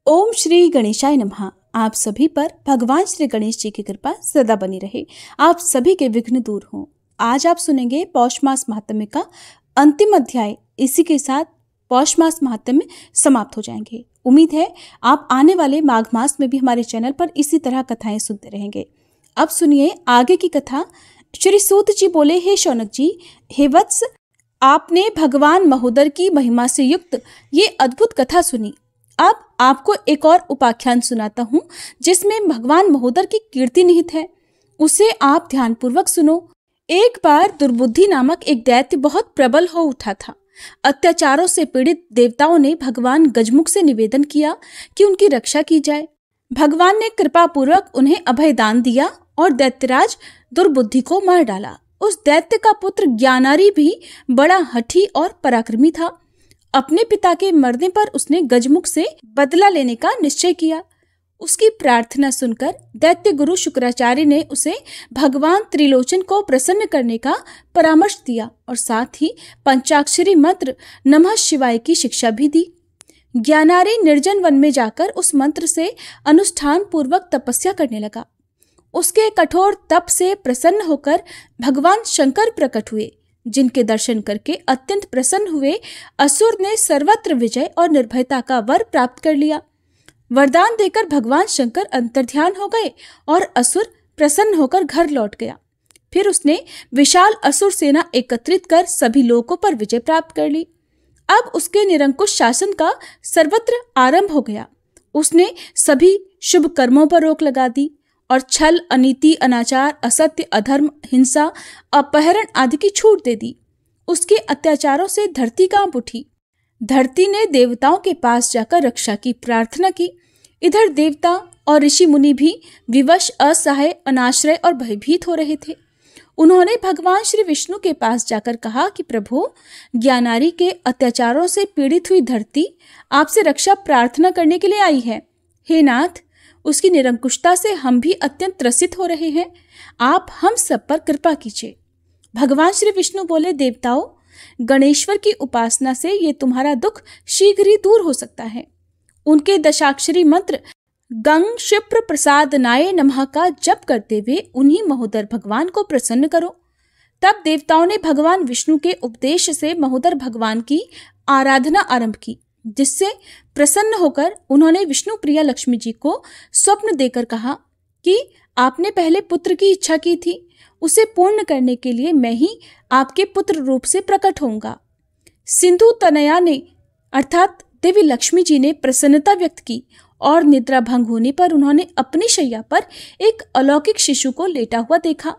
ओम श्री गणेशाय नमः। आप सभी पर भगवान श्री गणेश जी की कृपा सदा बनी रहे, आप सभी के विघ्न दूर हों। आज आप सुनेंगे पौष मास महात्म्य का अंतिम अध्याय। इसी के साथ पौष मास महात्म्य समाप्त हो जाएंगे। उम्मीद है आप आने वाले माघ मास में भी हमारे चैनल पर इसी तरह कथाएं सुनते रहेंगे। अब सुनिए आगे की कथा। श्री सूत जी बोले, हे शौनक जी, हे वत्स, आपने भगवान महोदर की महिमा से युक्त ये अद्भुत कथा सुनी। अब आपको एक और उपाख्यान सुनाता हूँ जिसमें भगवान महोदर की कीर्ति निहित है। उसे आप ध्यानपूर्वक सुनो। एक बार दुर्बुद्धि नामक एक दैत्य बहुत प्रबल हो उठा था। अत्याचारों से पीड़ित देवताओं ने भगवान गजमुख से निवेदन किया कि उनकी रक्षा की जाए। भगवान ने कृपा पूर्वक उन्हें अभय दान दिया और दैत्यराज दुर्बुद्धि को मार डाला। उस दैत्य का पुत्र ज्ञानारी भी बड़ा हठी और पराक्रमी था। अपने पिता के मरने पर उसने गजमुख से बदला लेने का निश्चय किया। उसकी प्रार्थना सुनकर दैत्य गुरु शुक्राचार्य ने उसे भगवान त्रिलोचन को प्रसन्न करने का परामर्श दिया और साथ ही पंचाक्षरी मंत्र नमः शिवाय की शिक्षा भी दी। ज्ञानारी निर्जन वन में जाकर उस मंत्र से अनुष्ठान पूर्वक तपस्या करने लगा। उसके कठोर तप से प्रसन्न होकर भगवान शंकर प्रकट हुए, जिनके दर्शन करके अत्यंत प्रसन्न हुए असुर ने सर्वत्र विजय और निर्भयता का वर प्राप्त कर लिया। वरदान देकर भगवान शंकर अंतर्ध्यान हो गए और असुर प्रसन्न होकर घर लौट गया। फिर उसने विशाल असुर सेना एकत्रित कर सभी लोकों पर विजय प्राप्त कर ली। अब उसके निरंकुश शासन का सर्वत्र आरंभ हो गया। उसने सभी शुभ कर्मों पर रोक लगा दी और छल, अनीति, अनाचार, असत्य, अधर्म, हिंसा, अपहरण आदि की छूट दे दी। उसके अत्याचारों से धरती कांप उठी। धरती ने देवताओं के पास जाकर रक्षा की प्रार्थना की। इधर देवता और ऋषि मुनि भी विवश, असहाय, अनाश्रय और भयभीत हो रहे थे। उन्होंने भगवान श्री विष्णु के पास जाकर कहा कि प्रभु, ज्ञानारी के अत्याचारों से पीड़ित हुई धरती आपसे रक्षा प्रार्थना करने के लिए आई है। हे नाथ, उसकी निरंकुशता से हम भी अत्यंत त्रसित हो रहे हैं। आप हम सब पर कृपा कीजिए। भगवान श्री विष्णु बोले, देवताओं, गणेश्वर की उपासना से ये तुम्हारा दुख शीघ्र ही दूर हो सकता है। उनके दशाक्षरी मंत्र गंग क्षिप्र प्रसादनाय नमः का जप करते हुए उन्हीं महोदर भगवान को प्रसन्न करो। तब देवताओं ने भगवान विष्णु के उपदेश से महोदर भगवान की आराधना आरंभ की, जिससे प्रसन्न होकर उन्होंने विष्णु प्रिया लक्ष्मी जी को स्वप्न देकर कहा कि आपने पहले पुत्र की इच्छा की थी, उसे पूर्ण करने के लिए मैं ही आपके पुत्र रूप से प्रकट होऊंगा। सिंधु तनया ने अर्थात देवी लक्ष्मी जी ने प्रसन्नता व्यक्त की और निद्रा भंग होने पर उन्होंने अपनी शैया पर एक अलौकिक शिशु को लेटा हुआ देखा।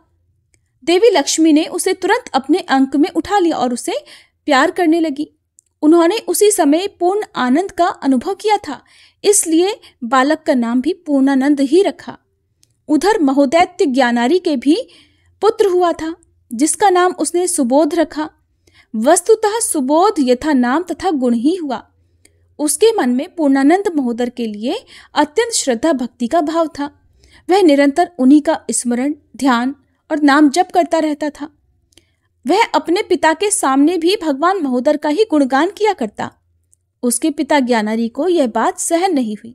देवी लक्ष्मी ने उसे तुरंत अपने अंक में उठा लिया और उसे प्यार करने लगी। उन्होंने उसी समय पूर्ण आनंद का अनुभव किया था, इसलिए बालक का नाम भी पूर्णानंद ही रखा। उधर महोदैत्य ज्ञानारी के भी पुत्र हुआ था, जिसका नाम उसने सुबोध रखा। वस्तुतः सुबोध यथा नाम तथा गुण ही हुआ। उसके मन में पूर्णानंद महोदर के लिए अत्यंत श्रद्धा भक्ति का भाव था। वह निरंतर उन्हीं का स्मरण, ध्यान और नाम जप करता रहता था। वह अपने पिता के सामने भी भगवान महोदर का ही गुणगान किया करता। उसके पिता ज्ञानारी को यह बात सहन नहीं हुई।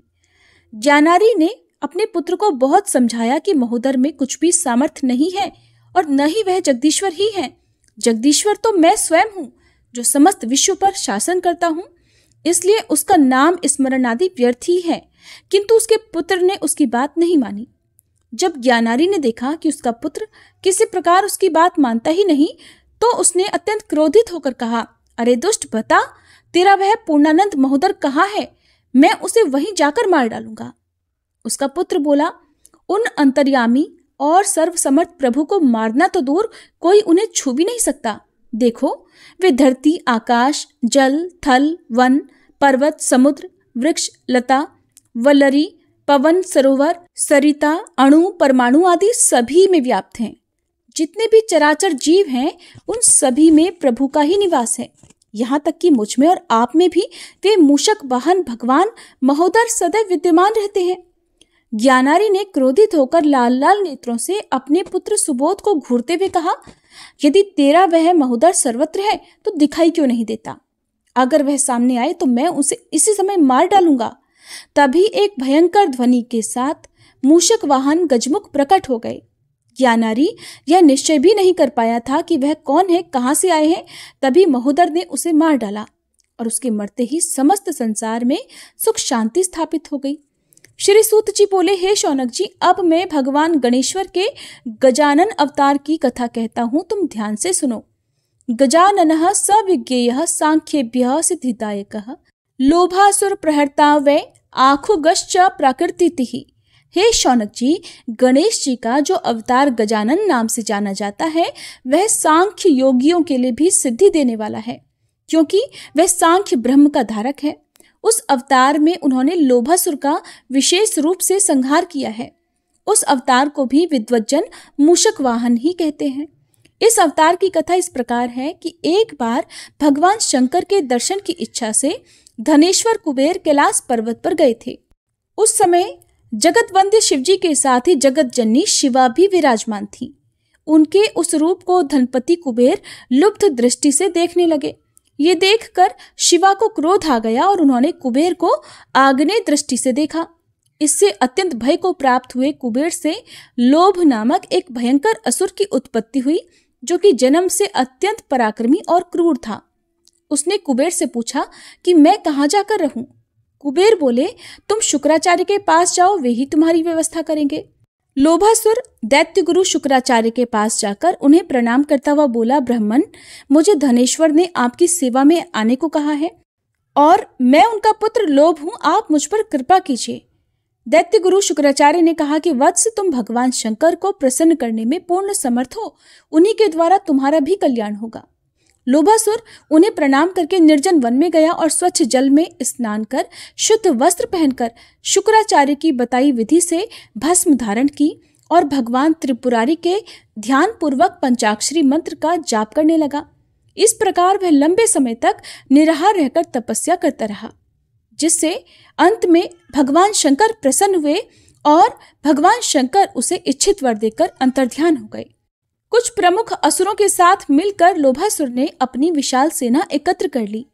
ज्ञानारी ने अपने पुत्र को बहुत समझाया कि महोदर में कुछ भी सामर्थ्य नहीं है और न ही वह जगदीश्वर ही है। जगदीश्वर तो मैं स्वयं हूँ, जो समस्त विश्व पर शासन करता हूँ, इसलिए उसका नाम स्मरण आदि व्यर्थ ही है। किंतु उसके पुत्र ने उसकी बात नहीं मानी। जब ज्ञानारी ने देखा कि उसका पुत्र किसी प्रकार उसकी बात मानता ही नहीं, तो उसने अत्यंत क्रोधित होकर कहा, अरे दुष्ट, बता, तेरा वह पूर्णानंद महोदर कहाँ है? मैं उसे वहीं जाकर मार डालूंगा। उसका पुत्र बोला, उन अंतर्यामी और सर्वसमर्थ प्रभु को मारना तो दूर, कोई उन्हें छू भी नहीं सकता। देखो, वे धरती, आकाश, जल, थल, वन, पर्वत, समुद्र, वृक्ष, लता, वल्लरी, पवन, सरोवर, सरिता, अणु, परमाणु आदि सभी में व्याप्त हैं। जितने भी चराचर जीव हैं, उन सभी में प्रभु का ही निवास है। यहाँ तक कि मुझ में और आप में भी वे मूषक वाहन भगवान महोदर सदैव विद्यमान रहते हैं। ज्ञानारी ने क्रोधित होकर लाल लाल नेत्रों से अपने पुत्र सुबोध को घूरते हुए कहा, यदि तेरा वह महोदर सर्वत्र है तो दिखाई क्यों नहीं देता? अगर वह सामने आए तो मैं उसे इसी समय मार डालूंगा। तभी एक भयंकर ध्वनि के साथ मूषक वाहन गजमुख प्रकट हो गए। ज्ञानारी यह निश्चय भी नहीं कर पाया था कि वह कौन है, कहां से आए हैं। तभी महोदर ने उसे मार डाला और उसके मरते ही समस्त संसार में सुख शांति स्थापित हो गई। श्री सूत जी बोले, हे शौनक जी, अब मैं भगवान गणेश्वर के गजानन अवतार की कथा कहता हूं, तुम ध्यान से सुनो। गजाननः सविज्ञेयः सांख्येभ्यः सिद्धिदायकः लोभासुर प्रहर्ता वै आखुगश्च प्रकृतिः। हे शौनक जी, गणेश जी का जो अवतार गजानन नाम से जाना जाता है वह सांख्य योगियों के लिए भी सिद्धि देने वाला है, क्योंकि वह सांख्य ब्रह्म का धारक है। उस अवतार में उन्होंने लोभासुर का विशेष रूप से संहार किया है। उस अवतार को भी विद्वज्जन मूषक वाहन ही कहते हैं। इस अवतार की कथा इस प्रकार है कि एक बार भगवान शंकर के दर्शन की इच्छा से धनेश्वर कुबेर कैलाश पर्वत पर गए थे। उस समय जगत वंद्य शिवजी के साथ ही जगत जननी शिवा भी विराजमान थी। उनके उस रूप को धनपति कुबेर लुब्ध दृष्टि से देखने लगे। ये देखकर शिवा को क्रोध आ गया और उन्होंने कुबेर को आग्नेय दृष्टि से देखा। इससे अत्यंत भय को प्राप्त हुए कुबेर से लोभ नामक एक भयंकर असुर की उत्पत्ति हुई, जो कि जन्म से अत्यंत पराक्रमी और क्रूर था। उसने कुबेर से पूछा कि मैं कहाँ जाकर रहूं। कुबेर बोले, तुम शुक्राचार्य के पास जाओ, वे ही तुम्हारी व्यवस्था करेंगे। लोभासुर दैत्य गुरु शुक्राचार्य के पास जाकर उन्हें प्रणाम करता हुआ बोला, ब्राह्मण, मुझे धनेश्वर ने आपकी सेवा में आने को कहा है और मैं उनका पुत्र लोभ हूं, आप मुझ पर कृपा कीजिए। दैत्य गुरु शुक्राचार्य ने कहा कि वत्स, तुम भगवान शंकर को प्रसन्न करने में पूर्ण समर्थ हो, उन्हीं के द्वारा तुम्हारा भी कल्याण होगा। लोभासुर उन्हें प्रणाम करके निर्जन वन में गया और स्वच्छ जल में स्नान कर शुद्ध वस्त्र पहनकर शुक्राचार्य की बताई विधि से भस्म धारण की और भगवान त्रिपुरारी के ध्यान पूर्वक पंचाक्षरी मंत्र का जाप करने लगा। इस प्रकार वह लंबे समय तक निराहार रहकर तपस्या करता रहा, जिससे अंत में भगवान शंकर प्रसन्न हुए और भगवान शंकर उसे इच्छित वर देकर अंतर्ध्यान हो गए। कुछ प्रमुख असुरों के साथ मिलकर लोभासुर ने अपनी विशाल सेना एकत्र कर ली।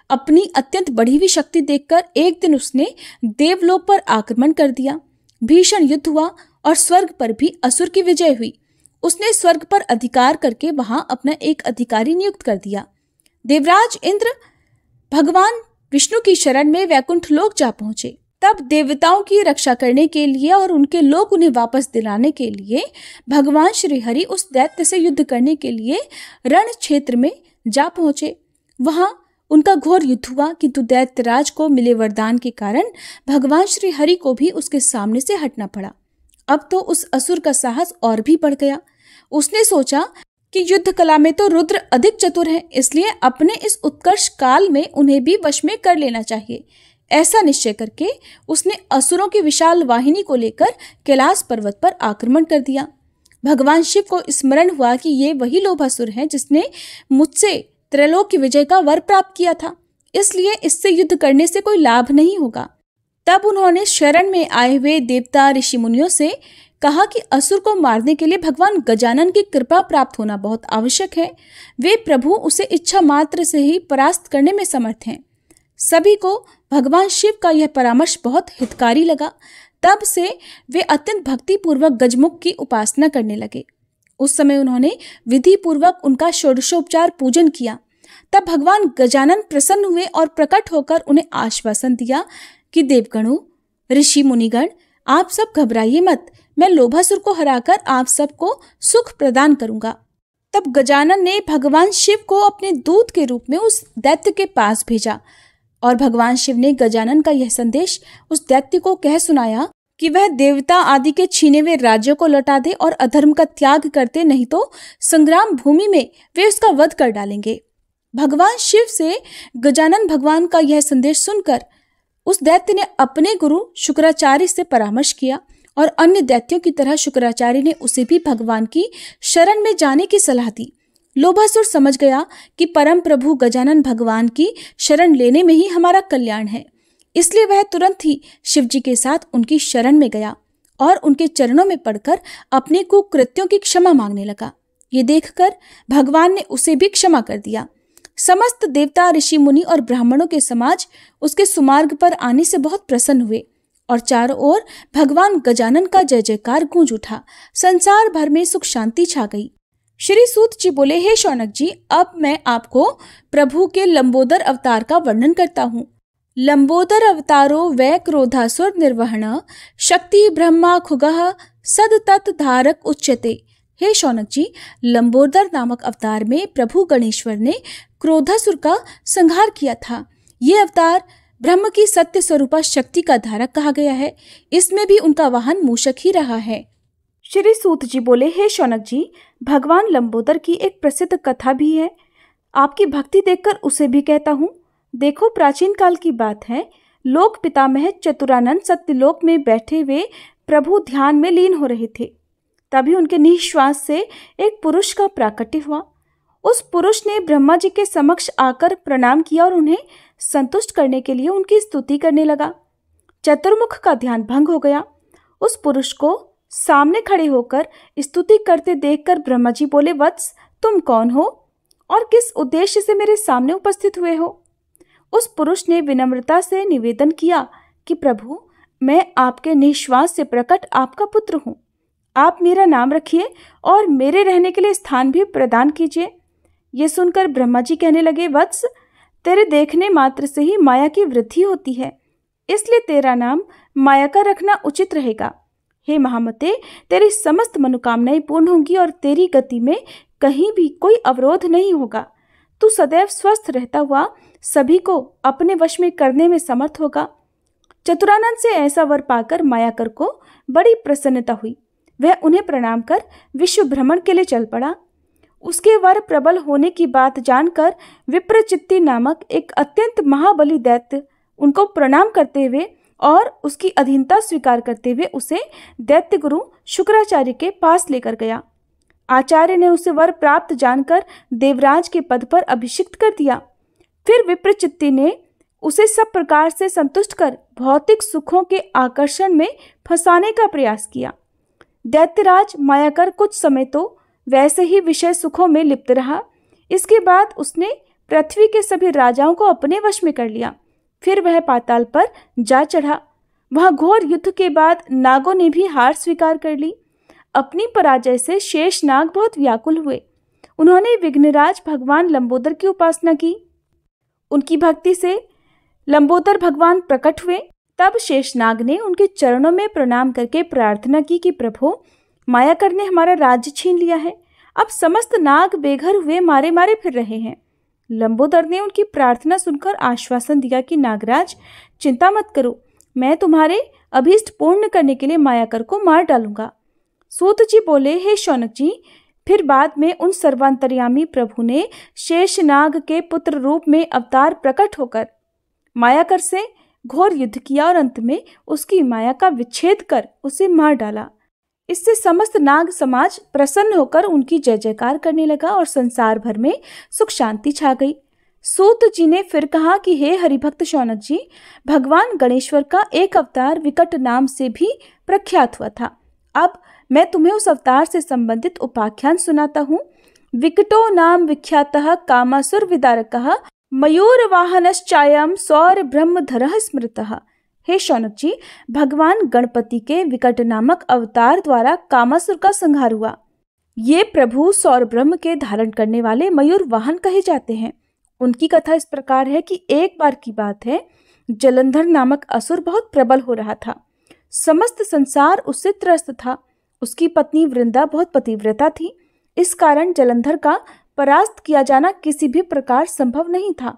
अपनी अत्यंत बढ़ी हुई शक्ति देखकर एक दिन उसने देवलोक पर आक्रमण कर दिया। भीषण युद्ध हुआ और स्वर्ग पर भी असुर की विजय हुई। उसने स्वर्ग पर अधिकार करके वहां अपना एक अधिकारी नियुक्त कर दिया। देवराज इंद्र भगवान विष्णु की शरण में वैकुंठ लोक जा पहुंचे। तब देवताओं की रक्षा करने के लिए और उनके लोक उन्हें वापस दिलाने के लिए भगवान श्री हरि उस दैत्य से युद्ध करने के लिए रण क्षेत्र में जा पहुंचे। वहां उनका घोर युद्ध हुआ, किंतु दैत्यराज को मिले वरदान के कारण भगवान श्री हरि को भी उसके सामने से हटना पड़ा। अब तो उस असुर का साहस और भी बढ़ गया। उसने सोचा कि युद्ध कला में तो रुद्र अधिक चतुर हैं, इसलिए अपने इस उत्कर्ष काल में उन्हें भी वश में कर लेना चाहिए। ऐसा निश्चय करके उसने असुरों की विशाल वाहिनी को लेकर कैलाश पर्वत पर आक्रमण कर दिया। भगवान शिव को स्मरण हुआ कि ये वही लोभासुर है जिसने मुझसे त्रैलोक की विजय का वर प्राप्त किया था, इसलिए इससे युद्ध करने से कोई लाभ नहीं होगा। तब उन्होंने शरण में आए हुए देवता ऋषि मुनियों से कहा कि असुर को मारने के लिए भगवान गजानन की कृपा प्राप्त होना बहुत आवश्यक है। वे प्रभु उसे इच्छा मात्र से ही परास्त करने में समर्थ हैं। सभी को भगवान शिव का यह परामर्श बहुत हितकारी लगा। तब से वे अत्यंत भक्ति पूर्वक गजमुख की उपासना करने लगे। उस समय उन्होंने विधि पूर्वक उनका षोडशोपचार पूजन किया। तब भगवान गजानन प्रसन्न हुए और प्रकट होकर उन्हें आश्वासन दिया कि देवगणों, ऋषि मुनिगण, आप सब घबराइए मत, मैं लोभासुर को हराकर आप सबको सुख प्रदान करूंगा। तब गजानन ने भगवान शिव को अपने दूत के रूप में उस दैत्य के पास भेजा और भगवान शिव ने गजानन का यह संदेश उस दैत्य को कह सुनाया कि वह देवता आदि के छीने हुए राज्यों को लौटा दे और अधर्म का त्याग करते, नहीं तो संग्राम भूमि में वे उसका वध कर डालेंगे। भगवान शिव से गजानन भगवान का यह संदेश सुनकर उस दैत्य ने अपने गुरु शुक्राचार्य से परामर्श किया और अन्य दैत्यों की तरह शुक्राचार्य ने उसे भी भगवान की शरण में जाने की सलाह दी। लोभासुर समझ गया कि परम प्रभु गजानन भगवान की शरण लेने में ही हमारा कल्याण है, इसलिए वह तुरंत ही शिवजी के साथ उनकी शरण में गया और उनके चरणों में पड़कर अपने कुकृत्यों की क्षमा मांगने लगा। ये देखकर भगवान ने उसे भी क्षमा कर दिया। समस्त देवता, ऋषि मुनि और ब्राह्मणों के समाज उसके सुमार्ग पर आने से बहुत प्रसन्न हुए और चारों ओर भगवान गजानन का जय जयकार गूंज उठा। संसार भर में सुख शांति छा गई। श्री सूत जी बोले, हे शौनक जी, अब मैं आपको प्रभु के लंबोदर अवतार का वर्णन करता हूँ। लंबोदर अवतारो वै क्रोधासुर निर्वहण शक्ति ब्रह्मा खुगः सद तत् धारक उच्यते। हे शौनक जी, लंबोदर नामक अवतार में प्रभु गणेश्वर ने क्रोधासुर का संहार किया था। ये अवतार ब्रह्म की सत्य स्वरूपा शक्ति का धारक कहा गया है। इसमें भी उनका वाहन मूषक ही रहा है। श्री सूत जी बोले, हे शौनक जी, भगवान लंबोदर की एक प्रसिद्ध कथा भी है। आपकी भक्ति देखकर उसे भी कहता हूँ। देखो, प्राचीन काल की बात है। लोक पितामह चतुरानंद सत्यलोक में बैठे हुए प्रभु ध्यान में लीन हो रहे थे। तभी उनके निश्वास से एक पुरुष का प्राकट्य हुआ। उस पुरुष ने ब्रह्मा जी के समक्ष आकर प्रणाम किया और उन्हें संतुष्ट करने के लिए उनकी स्तुति करने लगा। चतुर्मुख का ध्यान भंग हो गया। उस पुरुष को सामने खड़े होकर स्तुति करते देखकर ब्रह्मा जी बोले, वत्स, तुम कौन हो और किस उद्देश्य से मेरे सामने उपस्थित हुए हो? उस पुरुष ने विनम्रता से निवेदन किया कि प्रभु, मैं आपके निश्वास से प्रकट आपका पुत्र हूँ। आप मेरा नाम रखिए और मेरे रहने के लिए स्थान भी प्रदान कीजिए। ये सुनकर ब्रह्मा जी कहने लगे, वत्स, तेरे देखने मात्र से ही माया की वृद्धि होती है, इसलिए तेरा नाम माया का रखना उचित रहेगा। हे महामते, तेरी समस्त मनोकामनाएं पूर्ण होंगी और तेरी गति में कहीं भी कोई अवरोध नहीं होगा। तू सदैव स्वस्थ रहता हुआ सभी को अपने वश में करने में समर्थ होगा। चतुरानंद से ऐसा वर पाकर मायाकर को बड़ी प्रसन्नता हुई। वह उन्हें प्रणाम कर विश्व भ्रमण के लिए चल पड़ा। उसके वर प्रबल होने की बात जानकर विप्रचित्ति नामक एक अत्यंत महाबली दैत्य उनको प्रणाम करते हुए और उसकी अधीनता स्वीकार करते हुए उसे दैत्य गुरु शुक्राचार्य के पास लेकर गया। आचार्य ने उसे वर प्राप्त जानकर देवराज के पद पर अभिषिक्त कर दिया। फिर विप्रचित्ति ने उसे सब प्रकार से संतुष्ट कर भौतिक सुखों के आकर्षण में फंसाने का प्रयास किया। दैत्यराज मायाकर कुछ समय तो वैसे ही विषय सुखों में लिप्त रहा। इसके बाद उसने पृथ्वी के सभी राजाओं को अपने वश में कर लिया। फिर वह पाताल पर जा चढ़ा। वहां घोर युद्ध के बाद नागों ने भी हार स्वीकार कर ली। अपनी पराजय से शेष नाग बहुत व्याकुल हुए। उन्होंने विघ्नराज भगवान लंबोदर की उपासना की। उनकी भक्ति से लंबोदर भगवान प्रकट हुए। तब शेषनाग ने उनके चरणों में प्रणाम करके प्रार्थना की कि प्रभु, मायाकर ने हमारा राज्य छीन लिया है। अब समस्त नाग बेघर हुए मारे मारे फिर रहे हैं। लंबोदर ने उनकी प्रार्थना सुनकर आश्वासन दिया कि नागराज, चिंता मत करो, मैं तुम्हारे अभीष्ट पूर्ण करने के लिए मायाकर को मार डालूंगा। सूत जी बोले, हे शौनक जी, फिर बाद में उन सर्वांतर्यामी प्रभु ने शेषनाग के पुत्र रूप में अवतार प्रकट होकर मायाकर से घोर युद्ध किया और अंत में उसकी माया का विच्छेद कर उसे मार डाला। इससे समस्त नाग समाज प्रसन्न होकर उनकी जय जयकार करने लगा और संसार भर में सुख शांति छा गई। सूत जी ने फिर कहा कि हे हरिभक्त शौनक जी, भगवान गणेश्वर का एक अवतार विकट नाम से भी प्रख्यात हुआ था। अब मैं तुम्हें उस अवतार से संबंधित उपाख्यान सुनाता हूँ। विकटो नाम विख्यातः कामासुर विदारकः मयूर वाहनश्चायम सौर ब्रह्मधरः स्मृतः। हे शौनक जी, भगवान गणपति के विकट नामक अवतार द्वारा कामासुर का संहार हुआ। ये प्रभु सौर ब्रह्म के धारण करने वाले मयूर वाहन कहे जाते हैं। उनकी कथा इस प्रकार है कि एक बार की बात है, जलंधर नामक असुर बहुत प्रबल हो रहा था। समस्त संसार उससे त्रस्त था। उसकी पत्नी वृंदा बहुत पतिव्रता थी। इस कारण जलंधर का परास्त किया जाना किसी भी प्रकार संभव नहीं था।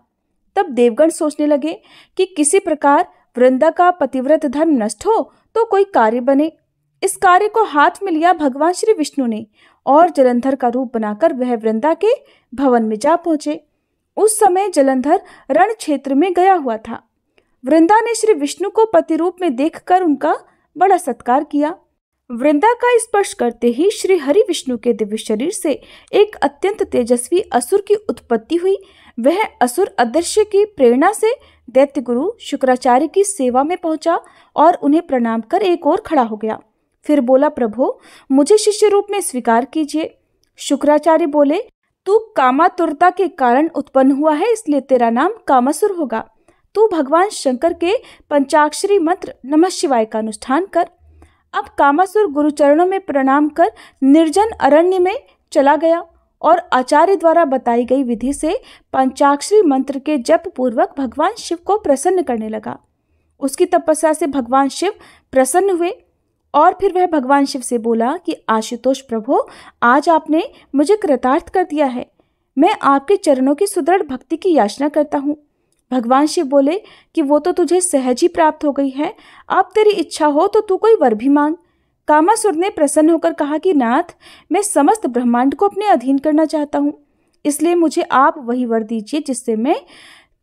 तब देवगण सोचने लगे कि किसी प्रकार वृंदा का पतिव्रत धर्म नष्ट हो तो कोई कार्य बने। इस कार्य को हाथ में लिया भगवान श्री विष्णु ने और जलंधर का रूप बनाकर वह वृंदा के भवन में जा पहुंचे। उस समय जलंधर रण क्षेत्र में गया हुआ था। वृंदा ने श्री विष्णु को पति रूप में देखकर उनका बड़ा सत्कार किया। वृंदा का स्पर्श करते ही श्री हरि विष्णु के दिव्य शरीर से एक अत्यंत तेजस्वी असुर की उत्पत्ति हुई। वह असुर अदृश्य की प्रेरणा से दैत्य गुरु शुक्राचार्य की सेवा में पहुंचा और उन्हें प्रणाम कर एक ओर खड़ा हो गया। फिर बोला, प्रभु, मुझे शिष्य रूप में स्वीकार कीजिए। शुक्राचार्य बोले, तू कामातुरता के कारण उत्पन्न हुआ है, इसलिए तेरा नाम कामासुर होगा। तू भगवान शंकर के पंचाक्षरी मंत्र नमः शिवाय का अनुष्ठान कर। अब कामासुर गुरुचरणों में प्रणाम कर निर्जन अरण्य में चला गया और आचार्य द्वारा बताई गई विधि से पंचाक्षरी मंत्र के जप पूर्वक भगवान शिव को प्रसन्न करने लगा। उसकी तपस्या से भगवान शिव प्रसन्न हुए और फिर वह भगवान शिव से बोला कि आशुतोष प्रभु, आज आपने मुझे कृतार्थ कर दिया है। मैं आपके चरणों की सुदृढ़ भक्ति की याचना करता हूँ। भगवान शिव बोले कि वो तो तुझे सहज ही प्राप्त हो गई है, अब तेरी इच्छा हो तो तू कोई वर भी मांग। कामासुर ने प्रसन्न होकर कहा कि नाथ, मैं समस्त ब्रह्मांड को अपने अधीन करना चाहता हूँ, इसलिए मुझे आप वही वर दीजिए जिससे मैं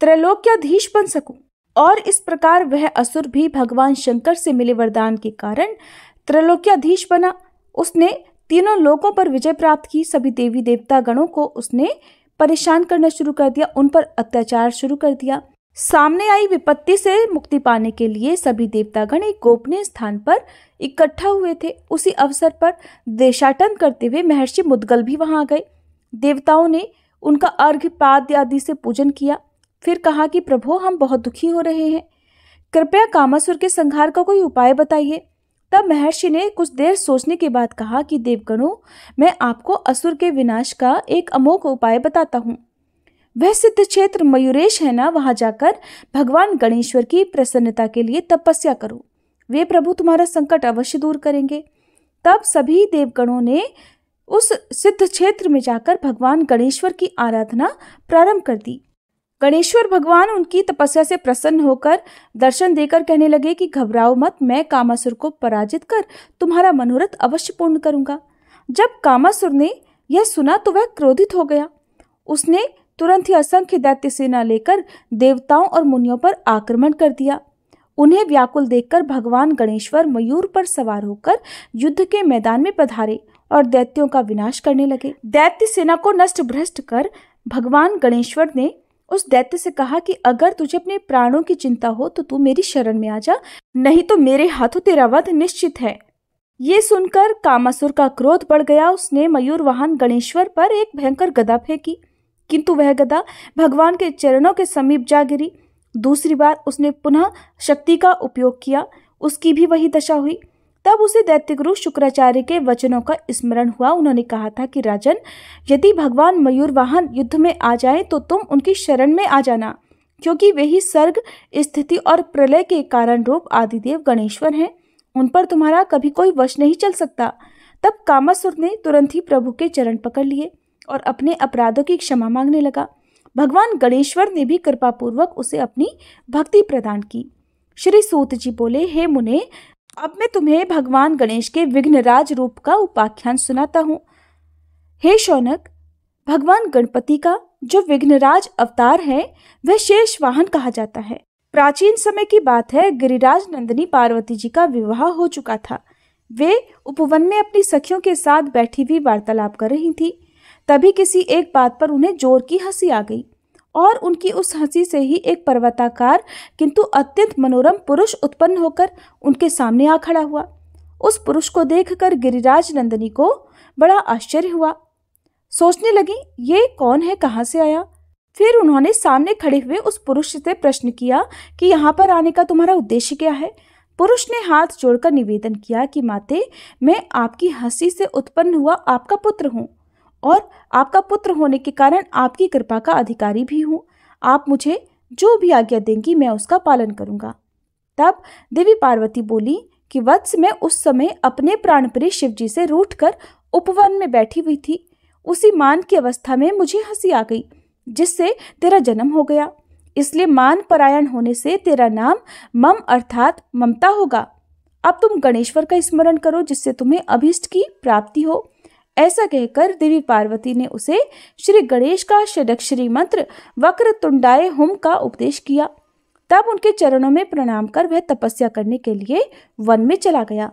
त्रैलोक्याधीश बन सकूं। और इस प्रकार वह असुर भी भगवान शंकर से मिले वरदान के कारण त्रैलोक्याधीश बना। उसने तीनों लोकों पर विजय प्राप्त की। सभी देवी देवता गणों को उसने परेशान करना शुरू कर दिया, उन पर अत्याचार शुरू कर दिया। सामने आई विपत्ति से मुक्ति पाने के लिए सभी देवतागण एक गोपनीय स्थान पर इकट्ठा हुए थे। उसी अवसर पर देशाटन करते हुए महर्षि मुद्गल भी वहां आ गए। देवताओं ने उनका अर्घ्य पाद्य आदि से पूजन किया। फिर कहा कि प्रभु, हम बहुत दुखी हो रहे हैं, कृपया कामासुर के संहार का कोई उपाय बताइए। तब महर्षि ने कुछ देर सोचने के बाद कहा कि देवगणों, मैं आपको असुर के विनाश का एक अमोघ उपाय बताता हूँ। वह सिद्ध क्षेत्र मयूरेश है ना, वहां जाकर भगवान गणेश्वर की प्रसन्नता के लिए तपस्या करो, वे प्रभु तुम्हारा संकट अवश्य दूर करेंगे। तब सभी देवगणों ने उस सिद्ध क्षेत्र में जाकर भगवान गणेश्वर की आराधना प्रारंभ कर दी। गणेश्वर भगवान उनकी तपस्या से प्रसन्न होकर दर्शन देकर कहने लगे कि घबराओ मत, मैं कामासुर को पराजित कर तुम्हारा मनोरथ अवश्य पूर्ण करूंगा। जब कामासुर ने यह सुना तो वह क्रोधित हो गया। उसने तुरंत ही असंख्य दैत्य सेना लेकर देवताओं और मुनियों पर आक्रमण कर दिया। उन्हें व्याकुल देखकर भगवान गणेश्वर मयूर पर सवार होकर युद्ध के मैदान में पधारे और दैत्यों का विनाश करने लगे। दैत्य सेना को नष्ट भ्रष्ट कर भगवान गणेश्वर ने उस दैत्य से कहा कि अगर तुझे अपने प्राणों की चिंता हो तो तू मेरी शरण में आ जा, नहीं तो मेरे हाथों तेरा वध निश्चित है। ये सुनकर कामासुर का क्रोध बढ़ गया। उसने मयूर वाहन गणेश्वर पर एक भयंकर गदा फेंकी, किंतु वह गदा भगवान के चरणों के समीप जा गिरी। दूसरी बार उसने पुनः शक्ति का उपयोग किया, उसकी भी वही दशा हुई। तब उसे दैत्यगुरु शुक्राचार्य के वचनों का स्मरण हुआ। उन्होंने कहा था कि राजन, यदि भगवान मयूर वाहन युद्ध में आ जाए तो तुम उनकी शरण में आ जाना, क्योंकि वे ही सर्ग, स्थिति और प्रलय के कारण रूप आदिदेव गणेश्वर हैं। उन पर तुम्हारा कभी कोई वश नहीं चल सकता। तब कामासुर ने तुरंत ही प्रभु के चरण पकड़ लिए और अपने अपराधों की क्षमा मांगने लगा। भगवान गणेश्वर ने भी कृपापूर्वक उसे अपनी भक्ति प्रदान की। श्री सूत जी बोले, हे मुने, अब मैं तुम्हें भगवान गणेश के विघ्नराज रूप का उपाख्यान सुनाता हूँ। हे शौनक, भगवान गणपति का जो विघ्नराज अवतार है वह शेष वाहन कहा जाता है। प्राचीन समय की बात है, गिरिराज नंदिनी पार्वती जी का विवाह हो चुका था। वे उपवन में अपनी सखियों के साथ बैठी हुई वार्तालाप कर रही थी। तभी किसी एक बात पर उन्हें जोर की हंसी आ गई और उनकी उस हंसी से ही एक पर्वताकार किंतु अत्यंत मनोरम पुरुष उत्पन्न होकर उनके सामने आ खड़ा हुआ। उस पुरुष को देखकर गिरिराज नंदिनी को बड़ा आश्चर्य हुआ। सोचने लगी, ये कौन है, कहाँ से आया। फिर उन्होंने सामने खड़े हुए उस पुरुष से प्रश्न किया कि यहाँ पर आने का तुम्हारा उद्देश्य क्या है। पुरुष ने हाथ जोड़कर निवेदन किया कि माते, मैं आपकी हंसी से उत्पन्न हुआ आपका पुत्र हूँ और आपका पुत्र होने के कारण आपकी कृपा का अधिकारी भी हूँ। आप मुझे जो भी आज्ञा देंगी मैं उसका पालन करूँगा। तब देवी पार्वती बोली कि वत्स, मैं उस समय अपने प्राणप्रिय शिव जी से रूठकर उपवन में बैठी हुई थी। उसी मान की अवस्था में मुझे हंसी आ गई, जिससे तेरा जन्म हो गया। इसलिए मान परायण होने से तेरा नाम मम अर्थात ममता होगा। अब तुम गणेश्वर का स्मरण करो जिससे तुम्हें अभीष्ट की प्राप्ति हो। ऐसा कहकर देवी पार्वती ने उसे श्री गणेश का षडक्षरी मंत्र वक्रतुंडाय हुम का उपदेश किया। तब उनके चरणों में प्रणाम कर वह तपस्या करने के लिए वन में चला गया,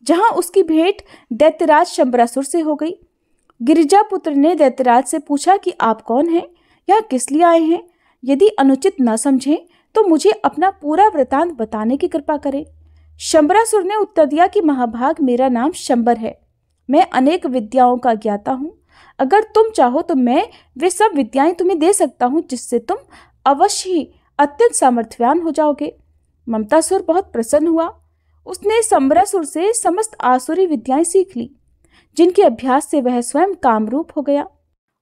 जहां उसकी भेंट दैत्यराज शंबरासुर से हो गई। गिरिजा पुत्र ने दैत्यराज से पूछा कि आप कौन हैं, यहाँ किस लिए आए हैं। यदि अनुचित न समझें तो मुझे अपना पूरा वृतांत बताने की कृपा करें। शंबरासुर ने उत्तर दिया कि महाभाग, मेरा नाम शंबर है। मैं अनेक विद्याओं का ज्ञाता हूँ अगर तुम चाहो तो मैं वे सब विद्याएं तुम्हें दे सकता हूँ जिससे तुम अवश्य ही अत्यंत सामर्थ्यवान हो जाओगे। ममतासुर बहुत प्रसन्न हुआ। उसने सम्बरासुर से समस्त आसुरी विद्याएं सीख ली, जिनके अभ्यास से वह स्वयं कामरूप हो गया।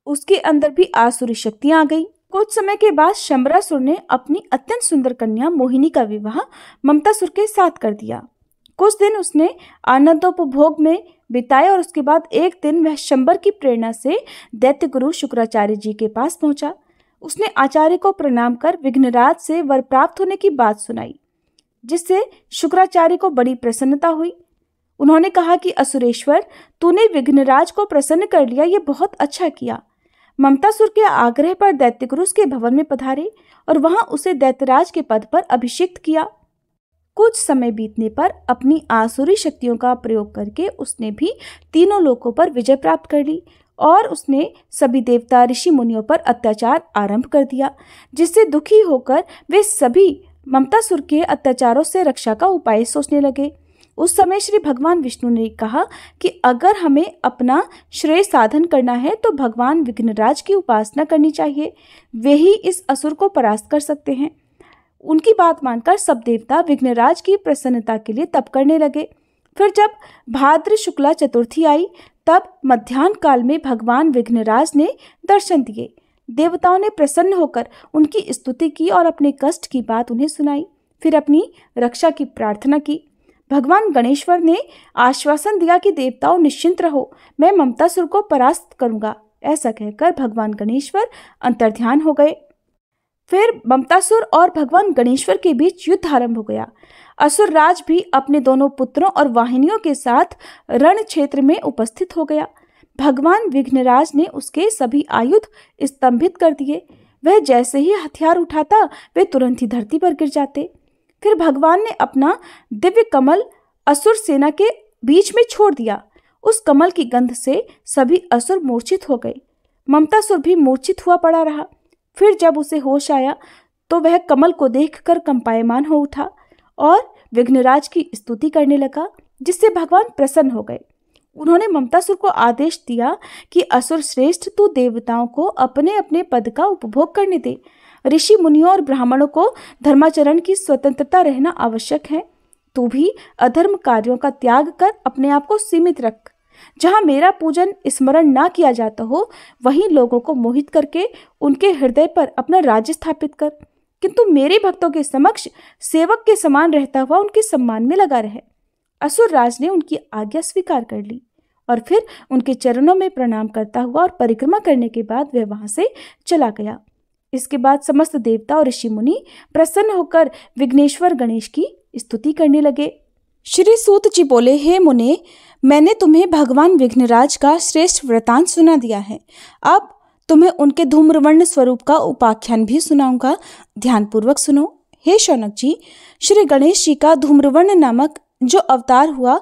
उसके अंदर भी आसुरी शक्तियां आ गई। कुछ समय के बाद शंबरासुर ने अपनी अत्यंत सुंदर कन्या मोहिनी का विवाह ममतासुर के साथ कर दिया। कुछ दिन उसने आनंदोपभोग में बिताए और उसके बाद एक दिन वह शंबर की प्रेरणा से दैत्य गुरु शुक्राचार्य जी के पास पहुंचा। उसने आचार्य को प्रणाम कर विघ्नराज से वर प्राप्त होने की बात सुनाई, जिससे शुक्राचार्य को बड़ी प्रसन्नता हुई। उन्होंने कहा कि असुरेश्वर, तूने विघ्नराज को प्रसन्न कर लिया, ये बहुत अच्छा किया। ममतासुर के आग्रह पर दैत्यगुरु उसके भवन में पधारे और वहां उसे दैत्यराज के पद पर अभिषिक्त किया। कुछ समय बीतने पर अपनी आसुरी शक्तियों का प्रयोग करके उसने भी तीनों लोकों पर विजय प्राप्त कर ली और उसने सभी देवता ऋषि मुनियों पर अत्याचार आरंभ कर दिया, जिससे दुखी होकर वे सभी ममतासुर के अत्याचारों से रक्षा का उपाय सोचने लगे। उस समय श्री भगवान विष्णु ने कहा कि अगर हमें अपना श्रेय साधन करना है तो भगवान विघ्नराज की उपासना करनी चाहिए, वे ही इस असुर को परास्त कर सकते हैं। उनकी बात मानकर सब देवता विघ्नराज की प्रसन्नता के लिए तप करने लगे। फिर जब भाद्र शुक्ला चतुर्थी आई, तब मध्याह्न काल में भगवान विघ्नराज ने दर्शन दिए। देवताओं ने प्रसन्न होकर उनकी स्तुति की और अपने कष्ट की बात उन्हें सुनाई। फिर अपनी रक्षा की प्रार्थना की। भगवान गणेश्वर ने आश्वासन दिया कि देवताओं निश्चिंत रहो, मैं ममतासुर को परास्त करूंगा। ऐसा कहकर भगवान गणेश्वर अंतर्ध्यान हो गए। फिर ममतासुर और भगवान गणेश्वर के बीच युद्ध आरंभ हो गया। असुर राज भी अपने दोनों पुत्रों और वाहिनियों के साथ रण क्षेत्र में उपस्थित हो गया। भगवान विघ्नराज ने उसके सभी आयुध स्तंभित कर दिए। वह जैसे ही हथियार उठाता वे तुरंत ही धरती पर गिर जाते। फिर भगवान ने अपना दिव्य कमल असुर सेना के बीच में छोड़ दिया। उस कमल की गंध से सभी असुर मूर्छित हो गए। ममतासुर भी मूर्छित हुआ पड़ा रहा। फिर जब उसे होश आया तो वह कमल को देखकर कंपायमान हो उठा और विघ्नराज की स्तुति करने लगा, जिससे भगवान प्रसन्न हो गए। उन्होंने ममतासुर को आदेश दिया कि असुर श्रेष्ठ, तू देवताओं को अपने अपने पद का उपभोग करने दे। ऋषि मुनियों और ब्राह्मणों को धर्माचरण की स्वतंत्रता रहना आवश्यक है। तू भी अधर्म कार्यों का त्याग कर अपने आप को सीमित रख। जहाँ मेरा पूजन स्मरण ना किया जाता हो, वहीं लोगों को मोहित करके उनके हृदय पर अपना राज्य स्थापित कर, किंतु मेरे भक्तों के समक्ष सेवक के समान रहता हुआ उनके सम्मान में लगा रहे। असुर राज ने उनकी आज्ञा स्वीकार कर ली और फिर उनके चरणों में प्रणाम करता हुआ और परिक्रमा करने के बाद वह वहां से चला गया। इसके बाद समस्त देवता और ऋषि मुनि प्रसन्न होकर विघ्नेश्वर गणेश की स्तुति करने लगे। श्री सूत जी बोले, हे मुने, मैंने तुम्हें भगवान विघ्नराज का श्रेष्ठ वृतांत सुना दिया है। अब तुम्हें उनके धूम्रवर्ण स्वरूप का उपाख्यान भी सुनाऊंगा, ध्यानपूर्वक सुनो। हे शौनक जी, श्री गणेश जी का धूम्रवर्ण नामक जो अवतार हुआ,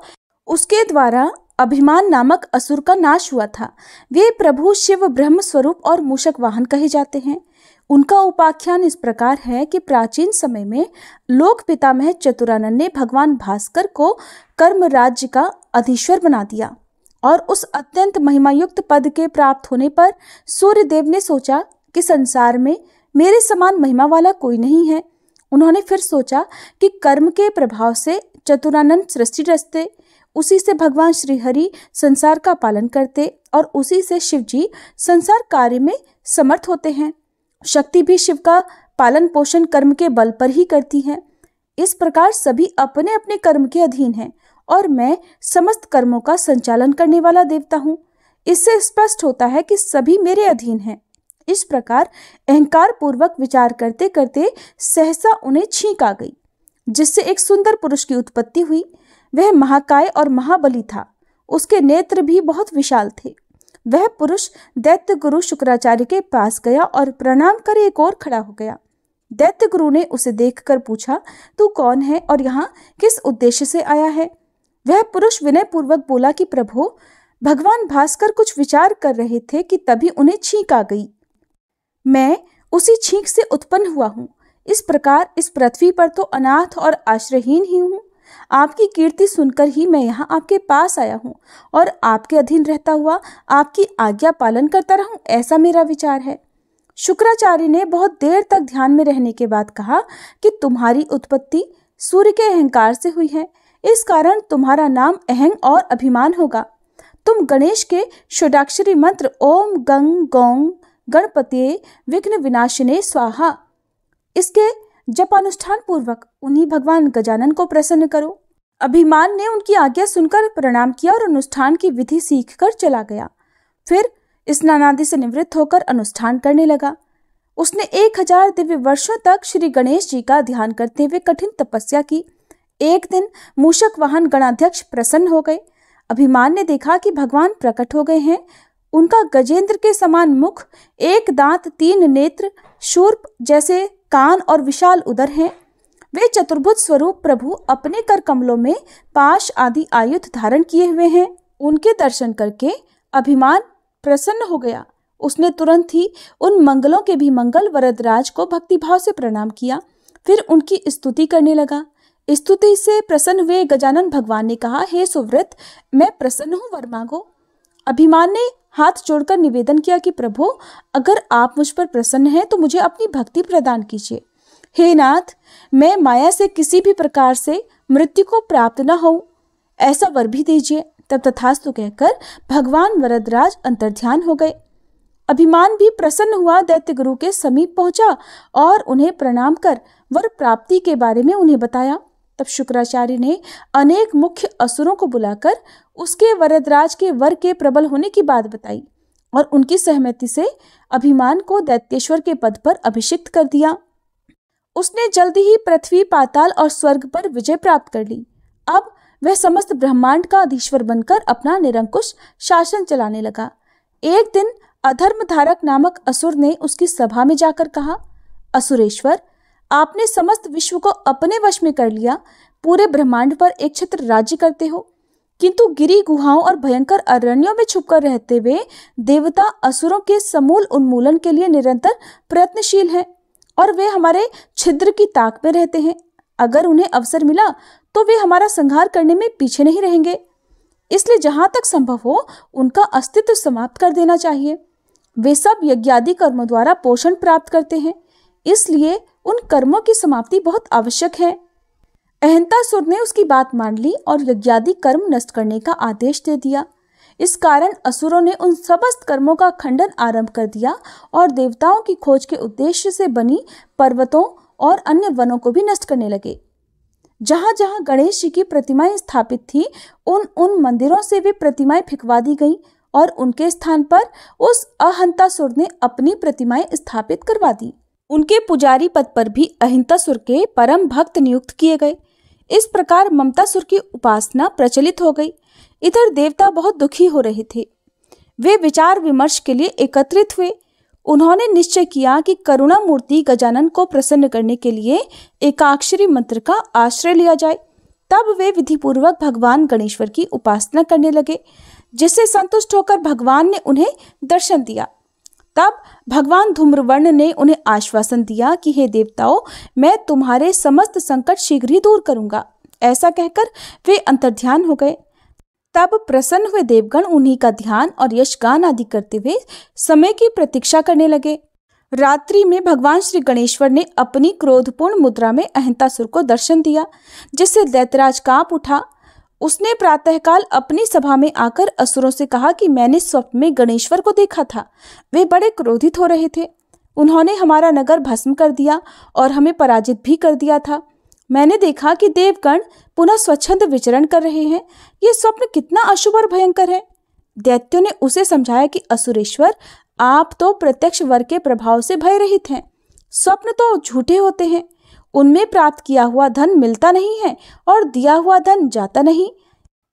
उसके द्वारा अभिमान नामक असुर का नाश हुआ था। वे प्रभु शिव ब्रह्म स्वरूप और मूषक वाहन कहे जाते हैं। उनका उपाख्यान इस प्रकार है कि प्राचीन समय में लोक पितामह चतुरानन ने भगवान भास्कर को कर्म राज्य का अधीश्वर बना दिया और उस अत्यंत महिमायुक्त पद के प्राप्त होने पर सूर्य देव ने सोचा कि संसार में मेरे समान महिमा वाला कोई नहीं है। उन्होंने फिर सोचा कि कर्म के प्रभाव से चतुरानन सृष्टि रचते, उसी से भगवान श्री हरि संसार का पालन करते और उसी से शिव जी संसार कार्य में समर्थ होते हैं। शक्ति भी शिव का पालन पोषण कर्म के बल पर ही करती है। इस प्रकार सभी अपने अपने कर्म के अधीन हैं और मैं समस्त कर्मों का संचालन करने वाला देवता हूँ। इससे स्पष्ट होता है कि सभी मेरे अधीन हैं। इस प्रकार अहंकार पूर्वक विचार करते करते सहसा उन्हें छींक आ गई, जिससे एक सुंदर पुरुष की उत्पत्ति हुई। वह महाकाय और महाबली था। उसके नेत्र भी बहुत विशाल थे। वह पुरुष दैत्य गुरु शुक्राचार्य के पास गया और प्रणाम कर एक और खड़ा हो गया। दैत्य गुरु ने उसे देखकर पूछा, तू कौन है और यहाँ किस उद्देश्य से आया है? वह पुरुष विनय पूर्वक बोला कि प्रभु, भगवान भास्कर कुछ विचार कर रहे थे कि तभी उन्हें छींक आ गई। मैं उसी छींक से उत्पन्न हुआ हूँ। इस प्रकार इस पृथ्वी पर तो अनाथ और आश्रयहीन ही हूँ। आपकी कीर्ति सुनकर ही मैं यहाँ आपके पास आया हूँ और आपके अधीन रहता हुआ आपकी आज्ञा पालन करता रहूं, ऐसा मेरा विचार है। शुक्राचार्य ने बहुत देर तक ध्यान में रहने के बाद कहा कि तुम्हारी उत्पत्ति सूर्य के अहंकार से हुई है, इस कारण तुम्हारा नाम अहंग और अभिमान होगा। तुम गणेश के षोडाक्षरी मंत्र ओम गंग गौं गणपतिये विघ्न विनाशिने स्वाहा, इसके जपानुष्ठान पूर्वक उन्हीं भगवान गजानन को प्रसन्न करो। अभिमान ने उनकी आज्ञा सुनकर प्रणाम किया और अनुष्ठान की विधि सीखकर चला गया। फिर स्नानादि से निवृत्त होकर अनुष्ठान करने लगा। उसने 1000 दिव्य वर्षों तक श्री गणेश जी का ध्यान करते हुए कठिन तपस्या की। एक दिन मूषक वाहन गणाध्यक्ष प्रसन्न हो गए। अभिमान ने देखा कि भगवान प्रकट हो गए हैं। उनका गजेंद्र के समान मुख, एक दांत, 3 नेत्र, शूर्प जैसे कान और विशाल उदर हैं। वे चतुर्भुज स्वरूप प्रभु अपने कर कमलों में पाश आदि आयुध धारण किए हुए हैं। उनके दर्शन करके अभिमान प्रसन्न हो गया। उसने तुरंत ही उन मंगलों के भी मंगल वरदराज को भक्तिभाव से प्रणाम किया। फिर उनकी स्तुति करने लगा। स्तुति से प्रसन्न हुए गजानन भगवान ने कहा, हे सुव्रत, मैं प्रसन्न हूँ, वर मांगो। अभिमान ने हाथ जोड़कर निवेदन किया कि प्रभु, अगर आप मुझ पर प्रसन्न हैं तो मुझे अपनी भक्ति प्रदान कीजिए। हे नाथ, मैं माया से किसी भी प्रकार से मृत्यु को प्राप्त न हो, ऐसा वर भी दीजिए। तब तथास्तु कहकर भगवान वरदराज अंतर्ध्यान हो गए। अभिमान भी प्रसन्न हुआ, दैत्य गुरु के समीप पहुंचा और उन्हें प्रणाम कर वर प्राप्ति के बारे में उन्हें बताया। तब शुक्राचार्य ने अनेक मुख्य असुरों को बुलाकर उसके वरदराज के वर के प्रबल होने की बात बताई और उनकी सहमति से अभिमान को दैत्येश्वर के पद पर अभिषिक्त कर दिया। उसने जल्दी ही पृथ्वी, पाताल और स्वर्ग पर विजय प्राप्त कर ली। अब वह समस्त ब्रह्मांड का अधीश्वर बनकर अपना निरंकुश शासन चलाने लगा। एक दिन अधर्मधारक नामक असुर ने उसकी सभा में जाकर कहा, असुरेश्वर, आपने समस्त विश्व को अपने वश में कर लिया, पूरे ब्रह्मांड पर एक छत्र राज्य करते हो, किंतु गिरी गुहाओं और भयंकर अरण्यों में छुपकर रहते हुए देवता असुरों के समूल उन्मूलन के लिए निरंतर प्रयत्नशील हैं और वे हमारे छिद्र की ताक में रहते हैं। अगर उन्हें अवसर मिला तो वे हमारा संहार करने में पीछे नहीं रहेंगे, इसलिए जहां तक संभव हो उनका अस्तित्व समाप्त कर देना चाहिए। वे सब यज्ञादि कर्मों द्वारा पोषण प्राप्त करते हैं, इसलिए उन कर्मों की समाप्ति बहुत आवश्यक है। अहंतासुर ने उसकी बात मान ली और यज्ञादि कर्म नष्ट करने का आदेश दे दिया। इस कारण असुरों ने उन समस्त कर्मों का खंडन आरंभ कर दिया और देवताओं की खोज के उद्देश्य से बनी पर्वतों और अन्य वनों को भी नष्ट करने लगे। जहां जहां गणेश जी की प्रतिमाएं स्थापित थी, उन मंदिरों से वे प्रतिमाएं फिकवा दी गईं और उनके स्थान पर उस अहंतासुर ने अपनी प्रतिमाएं स्थापित करवा दी। उनके पुजारी पद पर भी अहिंतासुर के परम भक्त नियुक्त किए गए। इस प्रकार ममतासुर की उपासना प्रचलित हो गई। इधर देवता बहुत दुखी हो रहे थे। वे विचार विमर्श के लिए एकत्रित हुए। उन्होंने निश्चय किया कि करुणा मूर्ति गजानन को प्रसन्न करने के लिए एकाक्षरी मंत्र का आश्रय लिया जाए। तब वे विधिपूर्वक भगवान गणेश्वर की उपासना करने लगे, जिससे संतुष्ट होकर भगवान ने उन्हें दर्शन दिया। तब भगवान धूम्रवर्ण ने उन्हें आश्वासन दिया कि हे देवताओं, मैं तुम्हारे समस्त संकट शीघ्र ही दूर करूंगा। ऐसा कहकर वे अंतर्ध्यान हो गए। तब प्रसन्न हुए देवगण उन्हीं का ध्यान और यशगान आदि करते हुए समय की प्रतीक्षा करने लगे। रात्रि में भगवान श्री गणेश्वर ने अपनी क्रोधपूर्ण मुद्रा में अहिंतासुर को दर्शन दिया, जिससे दैत्यराज कांप उठा। उसने प्रातःकाल अपनी सभा में आकर असुरों से कहा कि मैंने स्वप्न में गणेश्वर को देखा था। वे बड़े क्रोधित हो रहे थे। उन्होंने हमारा नगर भस्म कर दिया और हमें पराजित भी कर दिया था। मैंने देखा कि देवगण पुनः स्वच्छंद विचरण कर रहे हैं। ये स्वप्न कितना अशुभ और भयंकर है। दैत्यों ने उसे समझाया कि असुरेश्वर, आप तो प्रत्यक्ष वर के प्रभाव से भय रहित हैं। स्वप्न तो झूठे होते हैं, उनमें प्राप्त किया हुआ धन मिलता नहीं है और दिया हुआ धन जाता नहीं,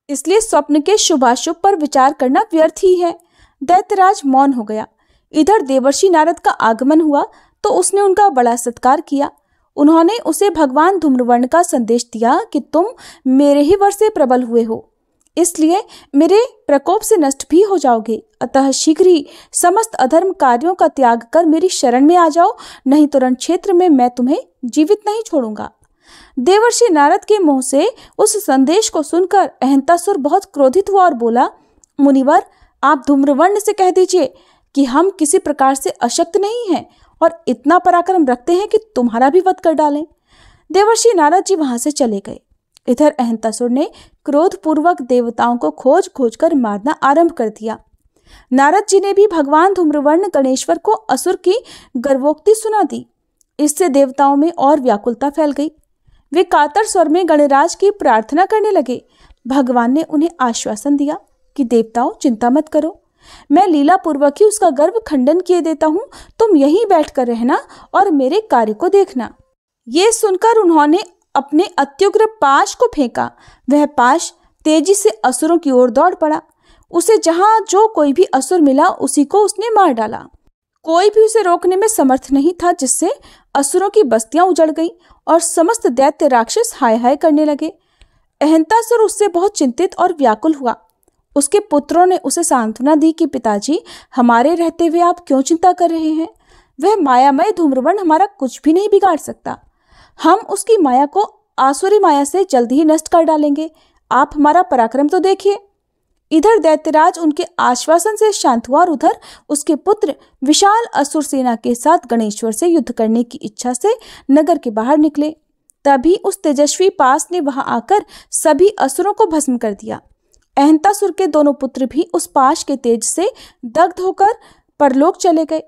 इसलिए स्वप्न के शुभाशुभ पर विचार करना व्यर्थ ही है। दैत्यराज मौन हो गया। इधर देवर्षि नारद का आगमन हुआ तो उसने उनका बड़ा सत्कार किया। उन्होंने उसे भगवान धूम्रवर्ण का संदेश दिया कि तुम मेरे ही वर से प्रबल हुए हो, इसलिए मेरे प्रकोप से नष्ट भी हो जाओगे। अतः शीघ्र ही समस्त अधर्म कार्यों का त्याग कर मेरी शरण में आ जाओ, नहीं तो रण क्षेत्र में मैं तुम्हें जीवित नहीं छोड़ूंगा। देवर्षि नारद के मुंह से उस संदेश को सुनकर अहंतासुर बहुत क्रोधित हुआ और बोला, मुनिवर, आप धूम्रवर्ण से कह दीजिए कि हम किसी प्रकार से अशक्त नहीं हैं और इतना पराक्रम रखते हैं कि तुम्हारा भी वध कर डालें। देवर्षि नारद जी वहां से चले गए। इधर अहंतासुर ने क्रोधपूर्वक देवताओं को खोज खोज कर मारना आरंभ कर दिया। नारद जी ने भी भगवान धूम्रवर्ण गणेश्वर को असुर की गर्वोक्ति सुना दी। इससे देवताओं में और व्याकुलता फैल गई। वे कातर स्वर में गणराज की प्रार्थना करने लगे। भगवान ने उन्हें आश्वासन दिया कि देवताओं, चिंता मत करो, मैं लीला पूर्वक ही उसका गर्भ खंडन किए देता हूँ। तुम यहीं बैठकर रहना और मेरे कार्य को देखना। ये सुनकर उन्होंने अपने अत्युग्र पाश को फेंका। वह पाश तेजी से असुरों की ओर दौड़ पड़ा। उसे जहां जो कोई भी असुर मिला उसी को उसने मार डाला। कोई भी उसे रोकने में समर्थ नहीं था, जिससे असुरों की बस्तियां उजड़ गईं और समस्त दैत्य राक्षस हाय हाय करने लगे। अहंतासुर उससे बहुत चिंतित और व्याकुल हुआ। उसके पुत्रों ने उसे सांत्वना दी कि पिताजी, हमारे रहते हुए आप क्यों चिंता कर रहे हैं? वह मायामय धूम्रवर्ण हमारा कुछ भी नहीं बिगाड़ सकता। हम उसकी माया को आसुरी माया से जल्दी ही नष्ट कर डालेंगे। आप हमारा पराक्रम तो देखिए। इधर दैत्यराज उनके आश्वासन से शांत हुआ और उधर उसके पुत्र विशाल असुर सेना के साथ गणेश्वर से युद्ध करने की इच्छा से नगर के बाहर निकले। तभी उस तेजस्वी पास ने वहां आकर सभी असुरों को भस्म कर दिया। अहंतासुर के दोनों पुत्र भी उस पाश के तेज से दग्ध होकर परलोक चले गए।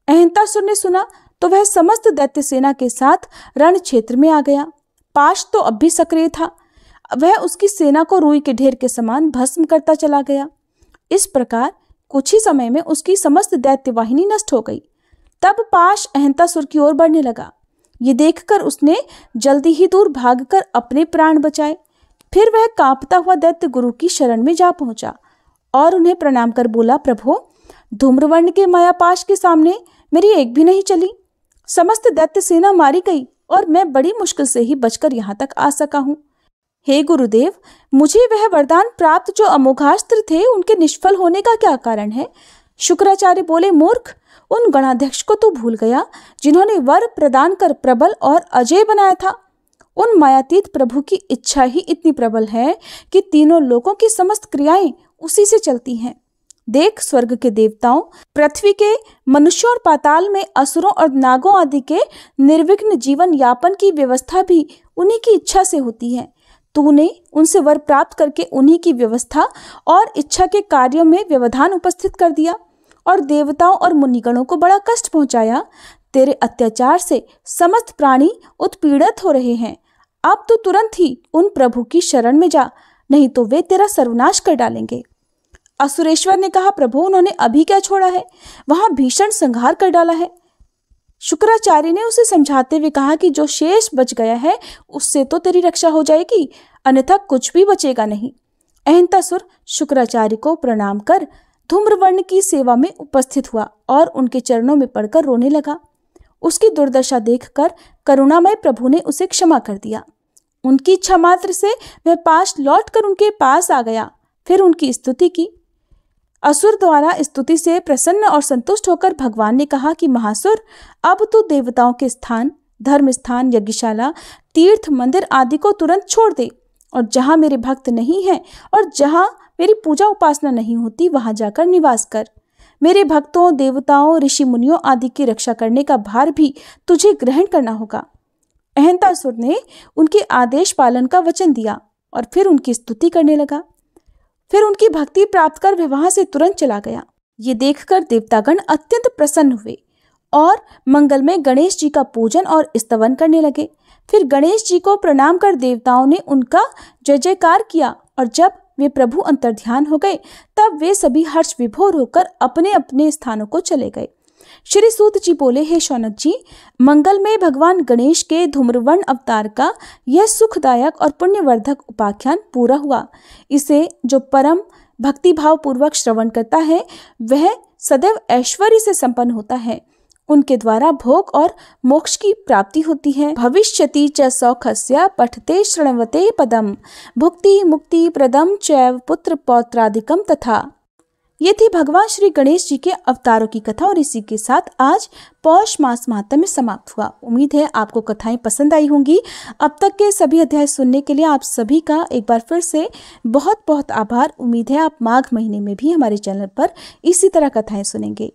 अहंतासुर ने सुना तो वह समस्त दैत्य सेना के साथ रण क्षेत्र में आ गया। पाश तो अब भी सक्रिय था। वह उसकी सेना को रुई के ढेर के समान भस्म करता चला गया। इस प्रकार कुछ ही समय में उसकी समस्त दैत्य वाहिनी नष्ट हो गई। तब पाश अहंतासुर की ओर बढ़ने लगा। ये देखकर उसने जल्दी ही दूर भागकर अपने प्राण बचाए। फिर वह कांपता हुआ दैत्य गुरु की शरण में जा पहुंचा और उन्हें प्रणाम कर बोला, प्रभु, धूम्रवर्ण के मायापाश के सामने मेरी एक भी नहीं चली। समस्त दैत्य सेना मारी गई और मैं बड़ी मुश्किल से ही बचकर यहाँ तक आ सका हूँ। हे गुरुदेव, मुझे वह वरदान प्राप्त जो अमोघास्त्र थे, उनके निष्फल होने का क्या कारण है? शुक्राचार्य बोले, मूर्ख, उन गणाध्यक्ष को तो भूल गया जिन्होंने वर प्रदान कर प्रबल और अजय बनाया था। उन मायातीत प्रभु की इच्छा ही इतनी प्रबल है कि तीनों लोकों की समस्त क्रियाएं उसी से चलती हैं। देख, स्वर्ग के देवताओं, पृथ्वी के मनुष्यों और पाताल में असुरों और नागों आदि के निर्विघ्न जीवन यापन की व्यवस्था भी उन्हीं की इच्छा से होती है। तूने उनसे वर प्राप्त करके उन्हीं की व्यवस्था और इच्छा के कार्यों में व्यवधान उपस्थित कर दिया और देवताओं और मुनिगणों को बड़ा कष्ट पहुंचाया। तेरे अत्याचार से समस्त प्राणी उत्पीड़ित हो रहे हैं। अब तो तुरंत ही उन प्रभु की शरण में जा, नहीं तो वे तेरा सर्वनाश कर डालेंगे। असुरेश्वर ने कहा, प्रभु, उन्होंने अभी क्या छोड़ा है? वहां भीषण संहार कर डाला है। शुक्राचार्य ने उसे समझाते हुए कहा कि जो शेष बच गया है उससे तो तेरी रक्षा हो जाएगी, अन्यथा कुछ भी बचेगा नहीं। अहंतासुर शुक्राचार्य को प्रणाम कर धूम्रवर्ण की सेवा में उपस्थित हुआ और उनके चरणों में पड़कर रोने लगा। उसकी दुर्दशा देखकर करुणामय प्रभु ने उसे क्षमा कर दिया। उनकी इच्छा मात्र से वह पाश लौटकर उनके पास आ गया। फिर उनकी स्तुति की। असुर द्वारा स्तुति से प्रसन्न और संतुष्ट होकर भगवान ने कहा कि महासुर, अब तू देवताओं के स्थान, धर्म स्थान, यज्ञशाला, तीर्थ, मंदिर आदि को तुरंत छोड़ दे और जहां मेरे भक्त नहीं हैं और जहां मेरी पूजा उपासना नहीं होती वहां जाकर निवास कर। मेरे भक्तों, देवताओं, ऋषि मुनियों आदि की रक्षा करने का भार भी तुझे ग्रहण करना होगा। अहंतासुर ने उनके आदेश पालन का वचन दिया और फिर उनकी स्तुति करने लगा। फिर उनकी भक्ति प्राप्त कर वह वहां से तुरंत चला गया। ये देखकर देवतागण अत्यंत प्रसन्न हुए और मंगलमय गणेश जी का पूजन और स्तवन करने लगे। फिर गणेश जी को प्रणाम कर देवताओं ने उनका जय जयकार किया और जब वे प्रभु अंतर्ध्यान हो गए तब वे सभी हर्ष विभोर होकर अपने अपने स्थानों को चले गए। श्री सूत जी बोले, हे शौनक जी, मंगलमय भगवान गणेश के धूम्रवर्ण अवतार का यह सुखदायक और पुण्यवर्धक उपाख्यान पूरा हुआ। इसे जो परम भक्तिभाव पूर्वक श्रवण करता है वह सदैव ऐश्वर्य से संपन्न होता है। उनके द्वारा भोग और मोक्ष की प्राप्ति होती है। भविष्यति च सौखस्य पठते श्रृण्वते पदम भुक्ति मुक्ति प्रदम चैव पुत्र पौत्रादिकम तथा। ये थी भगवान श्री गणेश जी के अवतारों की कथा और इसी के साथ आज पौष मास महात्म्य समाप्त हुआ। उम्मीद है आपको कथाएं पसंद आई होंगी। अब तक के सभी अध्याय सुनने के लिए आप सभी का एक बार फिर से बहुत बहुत आभार। उम्मीद है आप माघ महीने में भी हमारे चैनल पर इसी तरह कथाएं सुनेंगे।